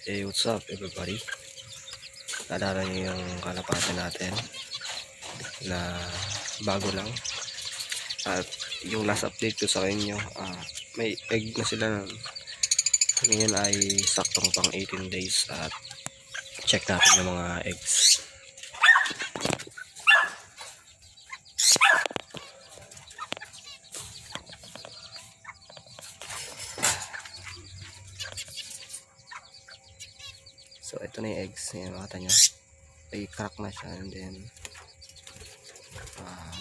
Hey, what's up everybody? Naalala niyo yung kalapate natin na bago lang. At yung last update ko sa inyo, may egg na sila nun. Ngayon ay saktong pang 18 days at check natin yung mga eggs. So ito na yung eggs. Yan, makita nyo. Ay crack na siya, and then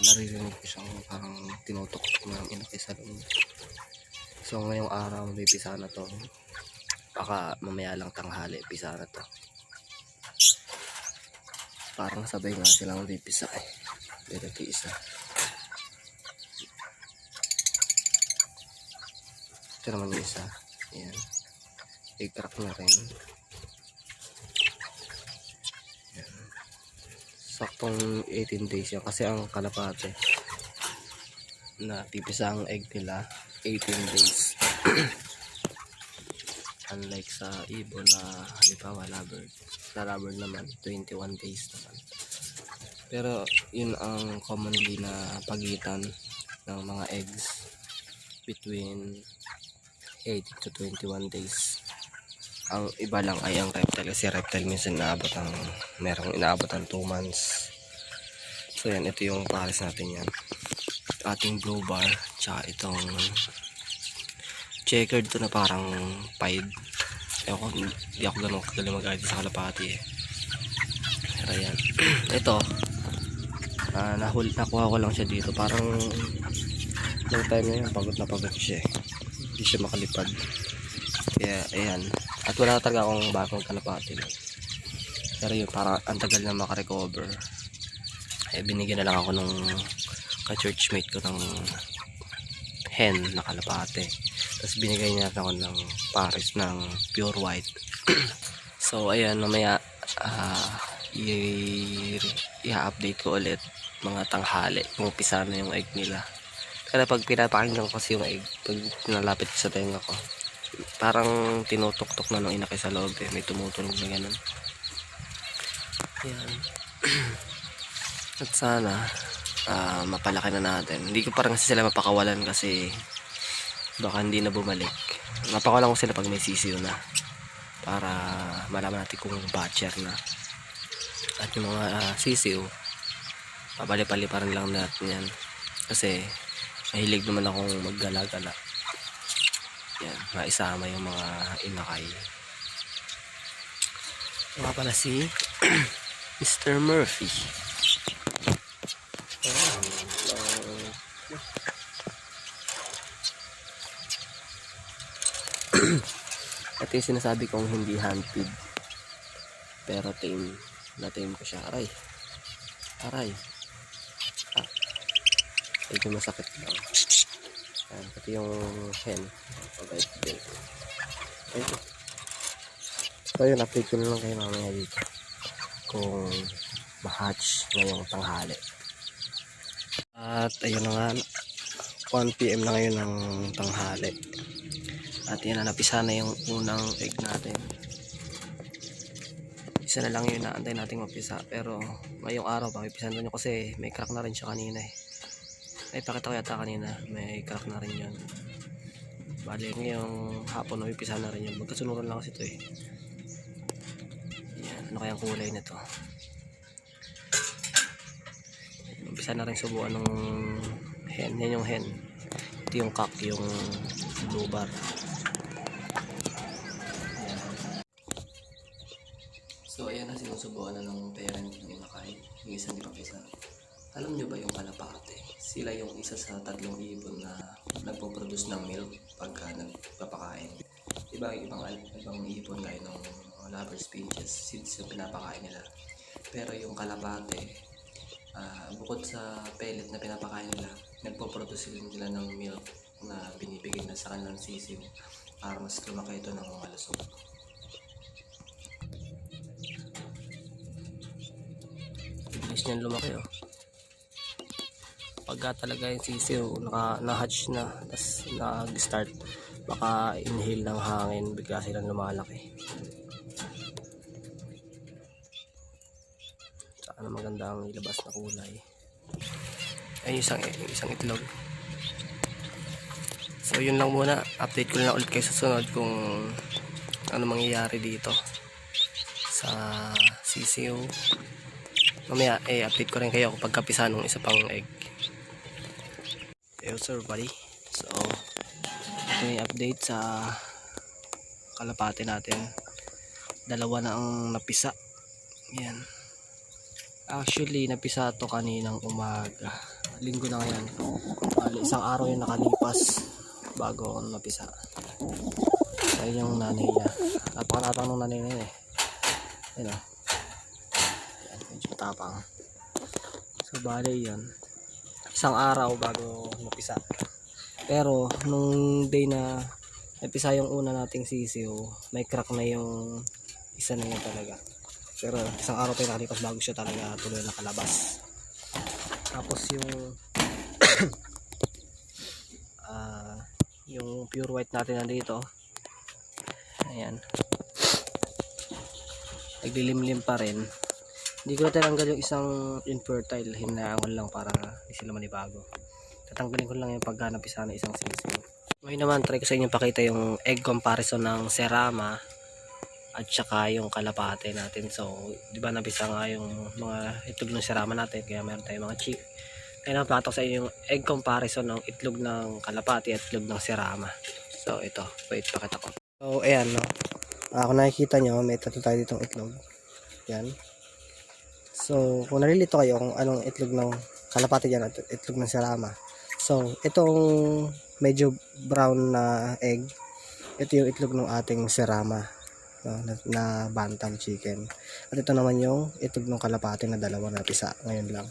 naririnig ko siyang parang tinutok ng inaki sa loob. So ngayong araw pipisa na to. Baka mamaya lang tanghali pisa na to. Parang sabay nga silang pipisa eh. Pero isa. Ito naman yung isa. Ayan. I-crack na rin. Saktong 18 days yan kasi ang kalapate na pipisa ang egg nila 18 days. Unlike sa ibon na halimbawa lovebird, sa lovebird naman 21 days naman. Pero yun ang commonly na pagitan ng mga eggs, between 18 to 21 days. Ang iba lang ay ang reptile, kasi reptile minsan merong inaabot ng 2 months. So yan, ito yung pares natin yan. Ating blue bar, tsaka itong checkered to na parang pied. Hindi ako ganun kagaling mag-ID sa kalapati eh. Pero yan. Ito, nakuha ko lang siya dito. Parang long time na yun, pagod na pagod siya eh. Hindi siya makalipad. Kaya ayan. At wala talaga akong bagong kalapati. Pero yun, parang ang tagal na makarecover. Eh, binigyan na lang ako nung ka-churchmate ko ng hen na kalapate. Tapos binigay niya ako ng pares ng pure white. So ayan, mamaya i-update ko ulit mga tanghali kung pisa na yung egg nila. Kaya pag pinapakinggan ko kasi yung egg, pag nalapit sa tenga ko, parang tinutok-tok na nung inaki sa loob eh. May tumutunog na ganun. Ayan. At sana mapalaki na natin. Hindi ko parang kasi sila mapakawalan kasi baka hindi na bumalik. Mapakawalan ko sila pag may sisiw na, para malaman natin kung batcher na. At yung mga sisiw, papali-pali pa rin lang natin yan kasi mahilig naman akong maggala-gala. Yan, maisama yung mga inakay. Mga pala si Mr. Murphy. Ito yung sinasabi kong hindi hand-feed, pero na-tame ko siya. Aray. Medyo masakit lang. Ayan, pati yung hen. Ito. So yun, update ko na lang kayo mamaya dito kung ma-hatch ngayong tanghali. At ayun na nga, 1 PM na ngayon ng tanghali. At yan na, napisa na yung unang egg natin. Isa na lang yun, naantay natin mapisa. Pero ngayong araw pakipisan nyo kasi may crack na rin siya kanina eh. Ay, pakita ko yata kanina, may crack na rin yun. Bali, ngayong hapon mapipisa na rin yun. Magkasunuran lang kasi ito eh. Yan, ano kayang kulay nito? Umpisa na rin subuan ng hen. Yan yung hen. Ito yung cock, yung blue bar. So ayan na, sinusubuan na ng parent yung inakay. Yung isa di pa pisa. Alam nyo ba yung kalapate? Sila yung isa sa 3 ibon na nagpo-produce ng milk pagka nagpapakain. Ibang ibon gaya ng lovebird species, seeds yung pinapakain nila. Pero yung kalapate, bukod sa pellet na pinapakain nila, nagpo-produce sila ng milk na binibigay na sa kanilang sisiw para mas lumaki ito ng malusog. Bilis niyan lumaki oh. Pagka talaga yung sisiw na-hatch na, tapos nag-start, baka inhale ng hangin, bigla silang lumalaki. Sana maganda ang ilabas na kulay. Ay, isang itlog. So yun lang muna, update ko na ulit kayo sa sunod kung ano mangyayari dito sa CCO. Mamaya update ko rin kayo kung pagkapisa ng isa pang egg. Yo sir buddy, so ito yung update sa kalapate natin. Dalawa na ang napisa. Yan, actually napisa to kaninang umaga, linggo na ngayon. Isang araw yung nakalipas bago ako napisa. Ayun yung nanay niya. Napakanatang ng nanay niya Ayun o. Yan, medyo tapang. So bale yun, isang araw bago napisa. Pero nung day na napisa yung una nating sisiw, may crack na yung isa na yun talaga. Pero isang araw tayo nakalipas bago siya talaga tuloy nakalabas. Tapos yung yung pure white natin nandito, ayan, naglilimlim pa rin. Hindi ko natanggal yung isang infertile, hinaangon lang para hindi sila manibago. Tatanggalin ko lang yung paghanapisa na isang sisiw. Ngayon naman try ko sa inyo pakita yung egg comparison ng Serama at saka yung kalapate natin. So di ba napisa nga yung mga itlog ng Serama natin, kaya meron tayong mga chick. Kaya napatok sa inyo yung egg comparison ng itlog ng kalapati at itlog ng Serama. So ito, wait, pakita ko. So ayan no, kung nakikita nyo, may tatlo tayo ditong itlog. Yan. So kung nalilito kayo kung anong itlog ng kalapati dyan at itlog ng Serama, so itong medyo brown na egg, ito yung itlog ng ating Serama, no, na bantam chicken. At ito naman yung itlog ng kalapati na dalawa na pisa ngayon lang.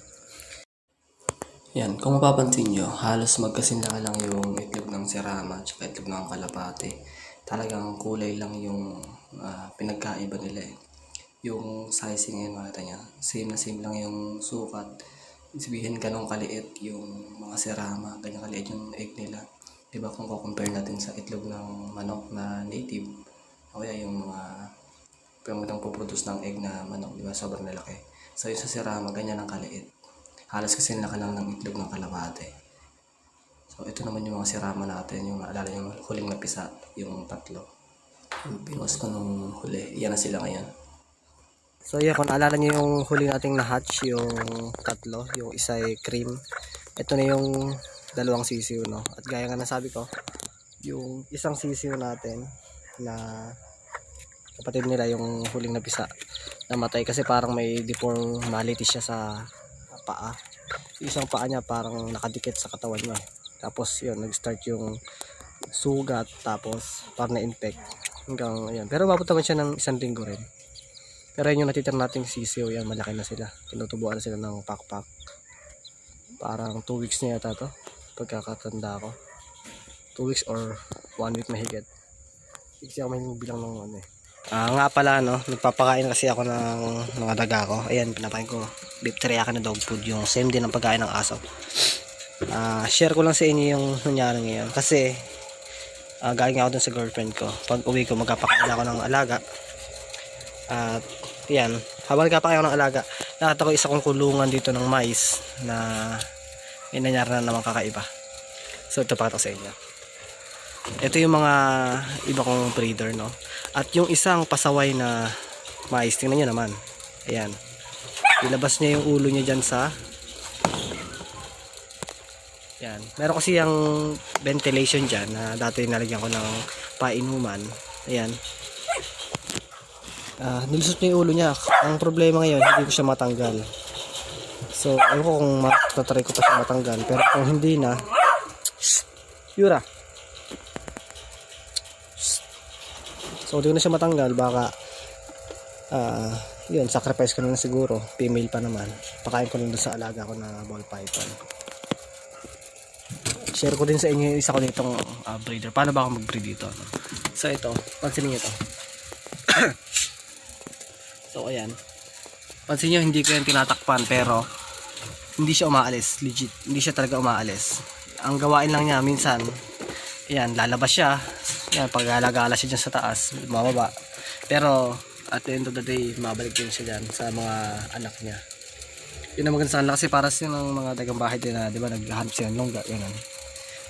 Yan, kung mapapansin nyo, halos magkasinla lang yung itlog ng Serama at itlog ng kalapate. Talagang kulay lang yung pinagkaiba nila Yung sizing ngayon makita nyo, same na same lang yung sukat. Sabihin ganun kaliit yung mga Serama, ganyan kaliit yung egg nila. Diba kung compare natin sa itlog ng manok na native, o kaya yung mga puproduce ng egg na manok, diba sobrang lalaki. So yung sa Serama, ganyan ang kaliit. Halos kasi naka lang ng itlog ng kalapate. So ito naman yung mga Serama natin, yung naalala yung huling napisa, yung tatlo. Yung pinost ko nung huli, yan na sila ngayon. So yeah, kung naalala nyo yung huli nating na-hatch, yung tatlo, yung isa ay cream. Ito na yung dalawang sisiw, no? At gaya nga nasabi ko, yung isang sisiw natin na kapatid nila, yung huling napisa, namatay kasi parang may deformality siya sa paa. Isang paa niya parang nakadikit sa katawan niya. Tapos yun, nag-start yung sugat, tapos parang na-infect hanggang ayun. Pero mabot naman siya ng 1 linggo rin. Pero yun yung natitira nating sisiw, yan, malaki na sila. Tinutubuan na sila ng pakpak. Parang 2 weeks na yata to, pagkakatanda ko. 2 weeks or 1 week mahigit. Kasi ako may bilang ng ano nga pala, no, nagpapakain kasi ako ng mga daga ko. Ayan, pinapakain ko beef teriyaki na dog food, yung same din ang pagkain ng aso. Share ko lang sa inyo yung nangyari ngayon kasi galing ako dun sa girlfriend ko. Pag uwi ko, magpapakain ako ng alaga. At yan, habang nagpapakain ako ng alaga, nakita ko isa kong kulungan dito ng mais na may nangyari na naman kakaiba. So ito pakita ko sa inyo. Ito yung mga iba kong breeder, no. At yung isang pasaway na mais, tingnan nyo naman. Ayan, ilabas niya yung ulo niya dyan sa yan. Meron kasi yung ventilation dyan na dati nalagyan ko ng painuman. Ayan, nilusot niya yung ulo niya. Ang problema ngayon, hindi ko siya matanggal. So ayun ko kung matatry ko pa siya matanggal. Pero kung hindi na, Yura, so hindi ko na siya matanggal, baka yun, sacrifice ko na siguro. Female pa naman, pakain ko lang doon sa alaga ko na ball python. Share ko din sa inyo yung isa ko ditong breeder. Paano ba ako mag-breed dito, no? So ito, pansinin nyo ito. So ayan, pansin nyo, hindi ko yan tinatakpan, pero hindi siya umaalis. Legit, hindi siya talaga umaalis. Ang gawain lang niya minsan, ayan, lalabas siya. Yan, pag gala-gala siya dyan sa taas, mababa. Pero at the end of the day, mabalik din siya dyan sa mga anak niya. Yun ang maganda sa kanila kasi para silang mga dagang bahay din na, di ba, naghahanap sila ng longga, yan.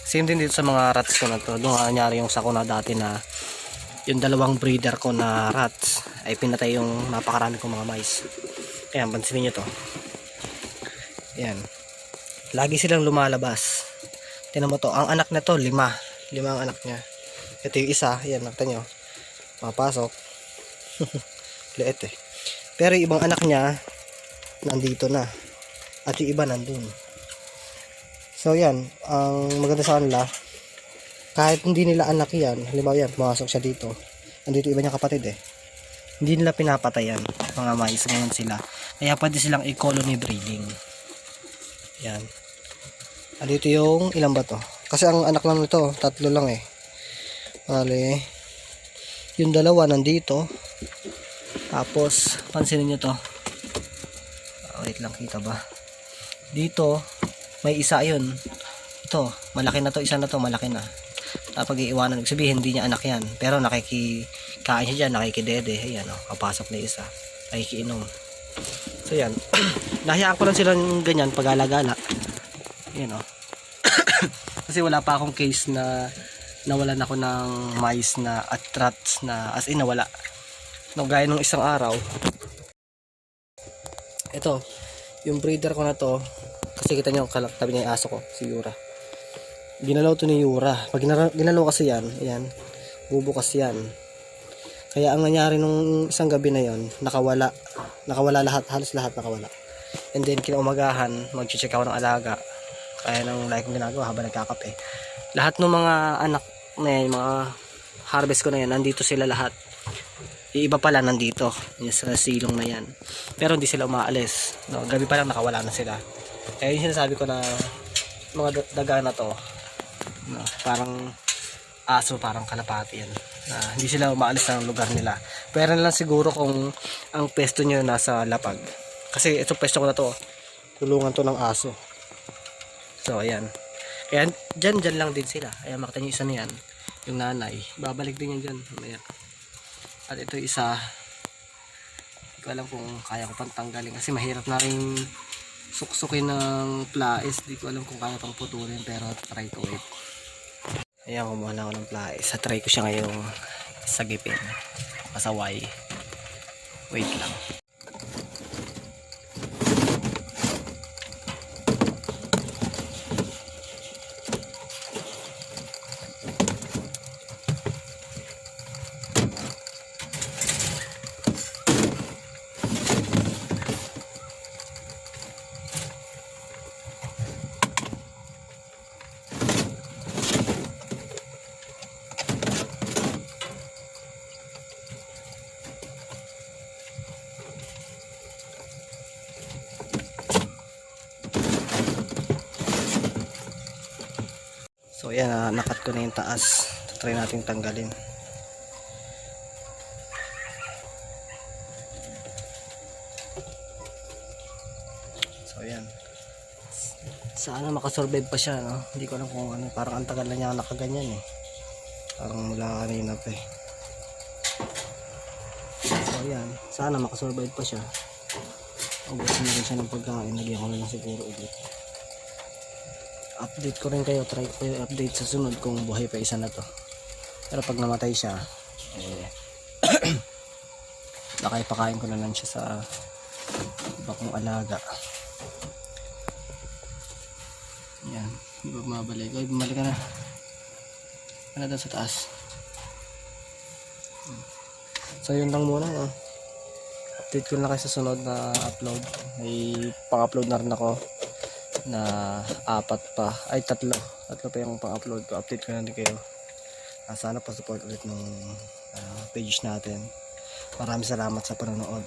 Same din dito sa mga rats ko na to. Doon nga nangyari yung sa ko na dati na yung dalawang breeder ko na rats ay pinatay yung napakarami kong mga mice. Ayan, pansinin nyo to. Ayan. Lagi silang lumalabas. Tingnan mo to. Ang anak na to, 5. 5 ang anak niya. Ito yung isa. Ayan, nakita nyo. Mapasok. Liit eh. Pero yung ibang anak niya, nandito na. At yung iba nandun. So yan, ang maganda sa kanila, kahit hindi nila anak yan, halimbawa yan, pumasok siya dito, andito iba niya kapatid eh, hindi nila pinapatayan, mga mais, ngayon sila. Kaya pwede silang i-colony breeding. Yan. Andito yung, ilan ba to? Kasi ang anak lang nito, 3 lang eh. Bale, yung 2 nandito. Tapos, pansinin nyo to. Wait lang, kita ba? Dito, may isa yun. Ito, malaki na to, isa na to, malaki na. Tapos iiwanan, sabihin hindi niya anak yan. Pero nakikikain siya dyan, nakikidede. Ayan o, kapasok na isa. Nakikiinom. So yan. Nahiyaan ko lang silang ganyan pag-alagala. Ayan o. Kasi wala pa akong case na nawalan ako ng mice na at rats na as in nawala. No, gaya nung isang araw. Ito, yung breeder ko na to, kasi kita nyo tabi niya yung aso ko, si Yura. Ginalaw to ni Yura. Pag ginalaw kasi yan, ayan, bubukas yan. Kaya ang nangyari nung isang gabi na yon, nakawala lahat, halos lahat nakawala. And then kinaumagahan, mag-check ako ng alaga. Kaya nang like kong ginagawa habang nagkakape. Lahat ng mga anak na yan, mga harvest ko na yan, nandito sila lahat. Yung iba pala nandito, yung sa silong na yan. Pero hindi sila umaalis. No, gabi pa lang nakawala na sila. Kaya yung sinasabi ko na mga daga na to, no, parang aso, parang kalapati yan. Hindi sila umaalis ng lugar nila. Pero lang siguro kung ang pesto nyo nasa lapag. Kasi itong pesto ko na to, tulungan to ng aso. So ayan. Kaya dyan lang din sila. Ayan, makita nyo isa na yan. Yung nanay. Babalik din yan dyan. At ito isa, hindi ko alam kung kaya ko pang tanggalin. Kasi mahirap na rin suksukin ng plais. Di ko alam kung kaya pang putulin, pero try ko wait. Ayan, kumuha na ako ng plais. Try ko siya ngayong sagipin. Pasaway. Wait lang. So ayan, nakat ko na yung taas. Try natin tanggalin. So ayan. Sana makasurvive pa siya, no? Hindi ko alam kung ano, parang ang tagal na niya nakaganyan eh. Parang mula kanina pa eh. So ayan, sana makasurvive pa siya. Ubusin na rin siya ng pagkain. Lagyan ko na lang siguro ulit. Update ko rin kayo, try ko yung update sa sunod kung buhay pa isa na to. Pero pag namatay siya, nakipakain ko na lang siya sa iba kong alaga. Yan, di ba bumabalik? Ay, bumalik ka na. Ano daw sa taas? So yun lang muna, no? Update ko na kayo sa sunod na upload. May pang-upload na rin ako na 4 pa, ay 3 pa yung pang-upload ko. Update ko na din kayo. Sana pa support ulit ng page natin. Maraming salamat sa panonood.